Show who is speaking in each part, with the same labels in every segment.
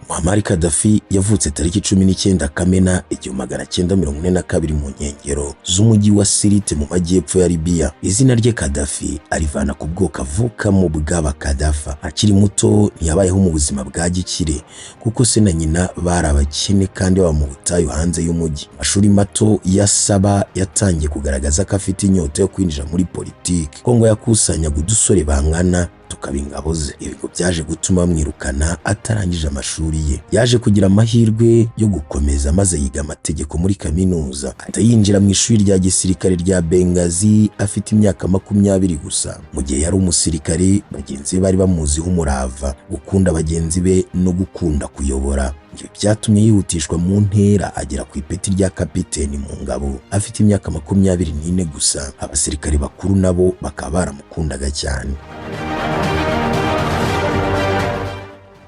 Speaker 1: Muammar Gaddafi yavutse tariki 19 Kamena 1942 mu nkengero z'umujyi wa Sirte mu majyepfo ya Libya. Izina rye Gaddafi arivana ku bwoko avukamo bw'aba Gaddafa. Akiri muto ntiyabayeho mu buzima bwa gikire kuko se na nyina bari abakene kandi baba mu butayu hanze y'umujyi. Amashuri mato ya Saba yatangiye kugaragaza ko afite inyota yo kwinjira muri politiki, ko ngo yakusanyaga udusore bangana tukaba ingabo ze. Ibi ngo byaje gutuma bamwirukana atarangije amashuri ye. Yaje kugira amahirwe yo gukomeza maze yiga amategeko muri kaminuza, atayinjira mu ishuri rya gisirikare rya Benghazi afite imyaka 20 gusa. Mu gihe yari umusirikare, bagenzi be bari bamuziho umurava, gukunda bagenzi be no gukunda kuyobora. Ibyo byatumye yihutishwa mu ntera agera ku ipeti rya kapiteni mu ngabo afite imyaka 24 gusa. Abasirikare bakuru nabo bakaba baramukundaga cyane.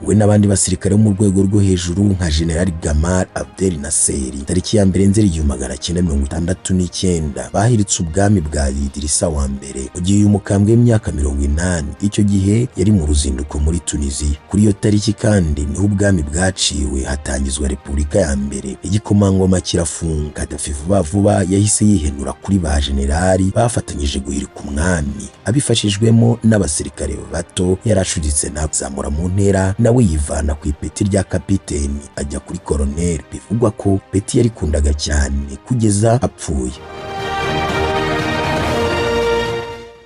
Speaker 1: We n'abandi basirikare mu rwego rwo hejuru nka General Gamal Abdel Nasser tariki ya mbere Nzeri 1969 bahiritse ubwami bwa Idrissa wa mbere mu gihe uyu mukambwe w'imyaka 80 icyo gihe yari mu ruzinduko muri Tunisia. Kuri iyo tariki kandi niho ubwami bwaciwe hatangizwa Repubulika ya mbere. Igikomangoma kirafunga. Gaddafi vuba yahise yihenura kuri ba generali bafatanyije guhirika umwami abifashijwemo n'abasirikare bato. Yarashuditse nabzamura mu ntera nawe yivana ku ipeti rya kapiteni ajya kuri colonel. Bivugwa ko peti yari kundaga cyane kugeza apfuye.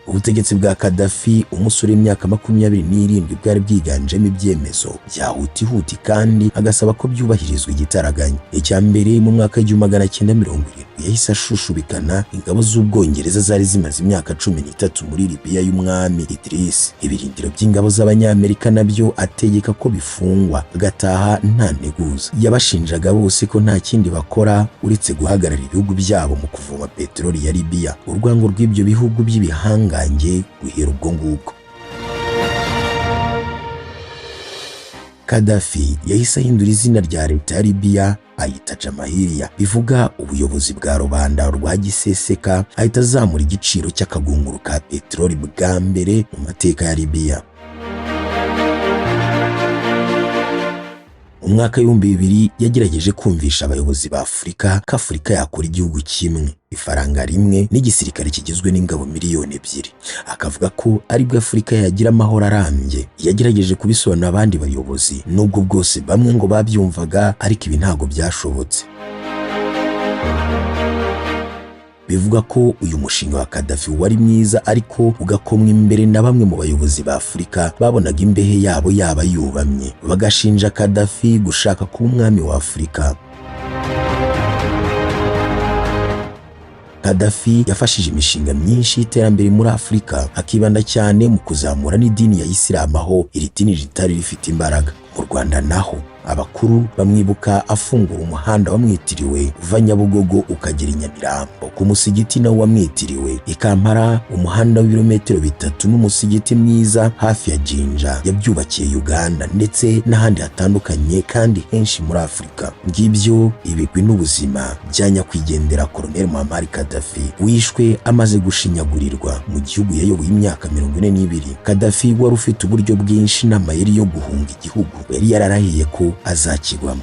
Speaker 1: Ubutegetsi bwa Gaddafi umusore w'imyaka 27 bwari bwiganjemo ibyemezo bya huti kandi agasaba ko byubahirizwa igitaraganya. Icya mbere mu mwaka w'1970 yahise ashushubikana ingabo z'Ubwongereza zari zimaze imyaka 13 muri Libya y'umwami Idris. Ibirindiro by'ingabo z'Abanyamerika nabyo ategeka ko bifungwa agataha nta nteguza. Yabashinjaga bose ko nta kindi bakora uretse guhagarara ibihugu byabo mu kuvoma peteroli ya Libya. Urwango rw'ibyo bihugu by'ibihanga guhera ubwo ngubwo. Gaddafi yahise ahindura izina rya leta ya Libya ayita Jamahiriya, bivuga ubuyobozi bwa rubanda rwa giseseka. Ahita azamura igiciro cy'akagunguru ka peteroli bwa mbere mu mateka ya Libya. Umwaka w'2000 yagerageje kumvisha abayobozi ba Afurika ko Afurika yakora igihugu kimwe, ifaranga rimwe n'igisirikare kigizwe n'ingabo miliyoni 2. Akavuga ko aribwo Afurika yagira amahoro arambye. Yagerageje kubisobanura abandi bayobozi nubwo bwose bamwe ngo babyumvaga, ariko ibi ntago byashobotse. Bivuga ko uyu mushinga wa Gaddafi wari mwiza ariko ugakomwa imbere na bamwe mu bayobozi ba Afurika babonaga imbehe yabo yaba yubamye, bagashinja Gaddafi gushaka kuba umwami wa Afurika. Gaddafi yafashije imishinga myinshi y'iterambere muri Afurika, akibanda cyane mu kuzamura n'idini ya Islam aho iri dini ritari rifite imbaraga. Mu Rwanda naho abakuru bamwibuka afungura umuhanda wamwitiriwe uva Nyabugogo ukagera i Nyamirambo. Ku musigiti nawo wamwitiriwe i Kampala umuhanda w'ibirometero 3 n'umusigiti mwiza hafi ya Jinja yabyubakiye Uganda ndetse n'ahandi hatandukanye kandi henshi muri Afurika. Ngibyo ibigwi n'ubuzima bya nyakwigendera Colonel Muammar Gaddafi wishwe amaze gushinyagurirwa mu gihugu yayoboye imyaka 42. Gaddafi wari ufite uburyo bwinshi n'amayeri yo guhunga igihugu yari yararahiye ko azakigwamo.